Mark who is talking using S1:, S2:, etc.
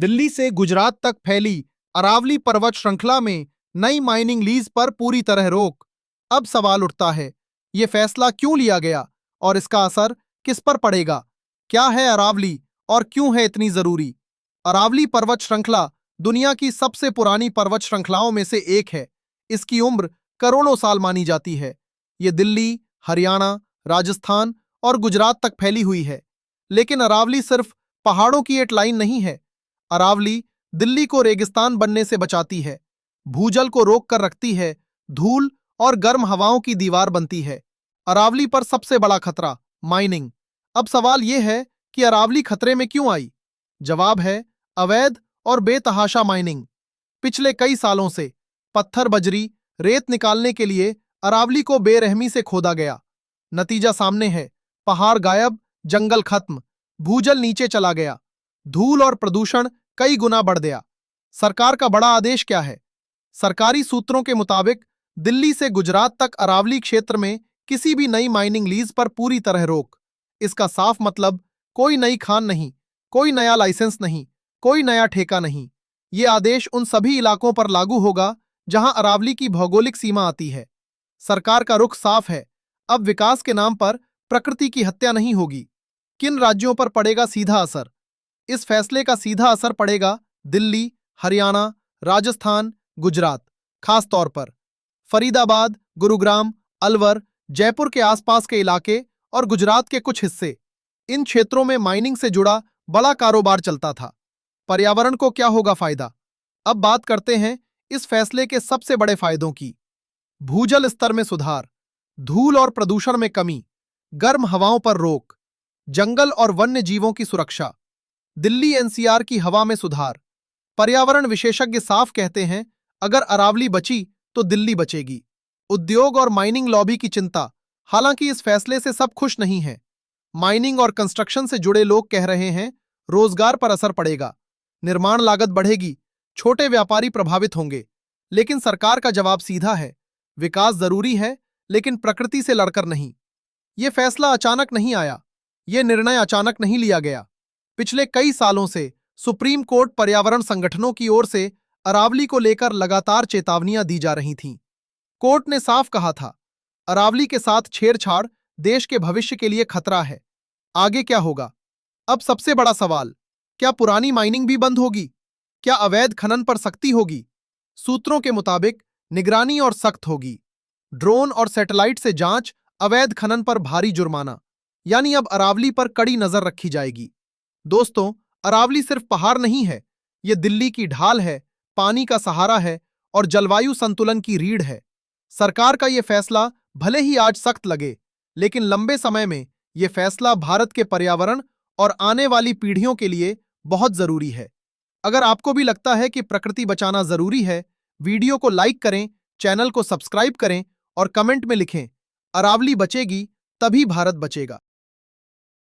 S1: दिल्ली से गुजरात तक फैली अरावली पर्वत श्रृंखला में नई माइनिंग लीज पर पूरी तरह रोक। अब सवाल उठता है, ये फैसला क्यों लिया गया और इसका असर किस पर पड़ेगा? क्या है अरावली और क्यों है इतनी जरूरी? अरावली पर्वत श्रृंखला दुनिया की सबसे पुरानी पर्वत श्रृंखलाओं में से एक है। इसकी उम्र करोड़ों साल मानी जाती है। ये दिल्ली, हरियाणा, राजस्थान और गुजरात तक फैली हुई है। लेकिन अरावली सिर्फ पहाड़ों की एक लाइन नहीं है। अरावली दिल्ली को रेगिस्तान बनने से बचाती है, भूजल को रोक कर रखती है, धूल और गर्म हवाओं की दीवार बनती है। अरावली पर सबसे बड़ा खतरा माइनिंग। अब सवाल यह है कि अरावली खतरे में क्यों आई? जवाब है अवैध और बेतहाशा माइनिंग। पिछले कई सालों से पत्थर, बजरी, रेत निकालने के लिए अरावली को बेरहमी से खोदा गया। नतीजा सामने है, पहाड़ गायब, जंगल खत्म, भूजल नीचे चला गया, धूल और प्रदूषण कई गुना बढ़ गया। सरकार का बड़ा आदेश क्या है? सरकारी सूत्रों के मुताबिक दिल्ली से गुजरात तक अरावली क्षेत्र में किसी भी नई माइनिंग लीज पर पूरी तरह रोक। इसका साफ मतलब कोई नई खान नहीं, कोई नया लाइसेंस नहीं, कोई नया ठेका नहीं। ये आदेश उन सभी इलाकों पर लागू होगा जहां अरावली की भौगोलिक सीमा आती है। सरकार का रुख साफ है, अब विकास के नाम पर प्रकृति की हत्या नहीं होगी। किन राज्यों पर पड़ेगा सीधा असर? इस फैसले का सीधा असर पड़ेगा दिल्ली, हरियाणा, राजस्थान, गुजरात, खास तौर पर फरीदाबाद, गुरुग्राम, अलवर, जयपुर के आसपास के इलाके और गुजरात के कुछ हिस्से। इन क्षेत्रों में माइनिंग से जुड़ा बड़ा कारोबार चलता था। पर्यावरण को क्या होगा फायदा? अब बात करते हैं इस फैसले के सबसे बड़े फायदों की। भूजल स्तर में सुधार, धूल और प्रदूषण में कमी, गर्म हवाओं पर रोक, जंगल और वन्य जीवों की सुरक्षा, दिल्ली एनसीआर की हवा में सुधार। पर्यावरण विशेषज्ञ साफ कहते हैं, अगर अरावली बची तो दिल्ली बचेगी। उद्योग और माइनिंग लॉबी की चिंता, हालांकि इस फैसले से सब खुश नहीं हैं। माइनिंग और कंस्ट्रक्शन से जुड़े लोग कह रहे हैं, रोजगार पर असर पड़ेगा, निर्माण लागत बढ़ेगी, छोटे व्यापारी प्रभावित होंगे। लेकिन सरकार का जवाब सीधा है, विकास जरूरी है लेकिन प्रकृति से लड़कर नहीं। यह फैसला अचानक नहीं आया, यह निर्णय अचानक नहीं लिया गया। पिछले कई सालों से सुप्रीम कोर्ट, पर्यावरण संगठनों की ओर से अरावली को लेकर लगातार चेतावनियां दी जा रही थीं। कोर्ट ने साफ कहा था, अरावली के साथ छेड़छाड़ देश के भविष्य के लिए खतरा है। आगे क्या होगा? अब सबसे बड़ा सवाल, क्या पुरानी माइनिंग भी बंद होगी? क्या अवैध खनन पर सख्ती होगी? सूत्रों के मुताबिक निगरानी और सख्त होगी। ड्रोन और सैटेलाइट से जांच, अवैध खनन पर भारी जुर्माना, यानी अब अरावली पर कड़ी नजर रखी जाएगी। दोस्तों, अरावली सिर्फ पहाड़ नहीं है, यह दिल्ली की ढाल है, पानी का सहारा है और जलवायु संतुलन की रीढ़ है। सरकार का यह फैसला भले ही आज सख्त लगे, लेकिन लंबे समय में यह फैसला भारत के पर्यावरण और आने वाली पीढ़ियों के लिए बहुत जरूरी है। अगर आपको भी लगता है कि प्रकृति बचाना जरूरी है, वीडियो को लाइक करें, चैनल को सब्सक्राइब करें और कमेंट में लिखें, अरावली बचेगी तभी भारत बचेगा।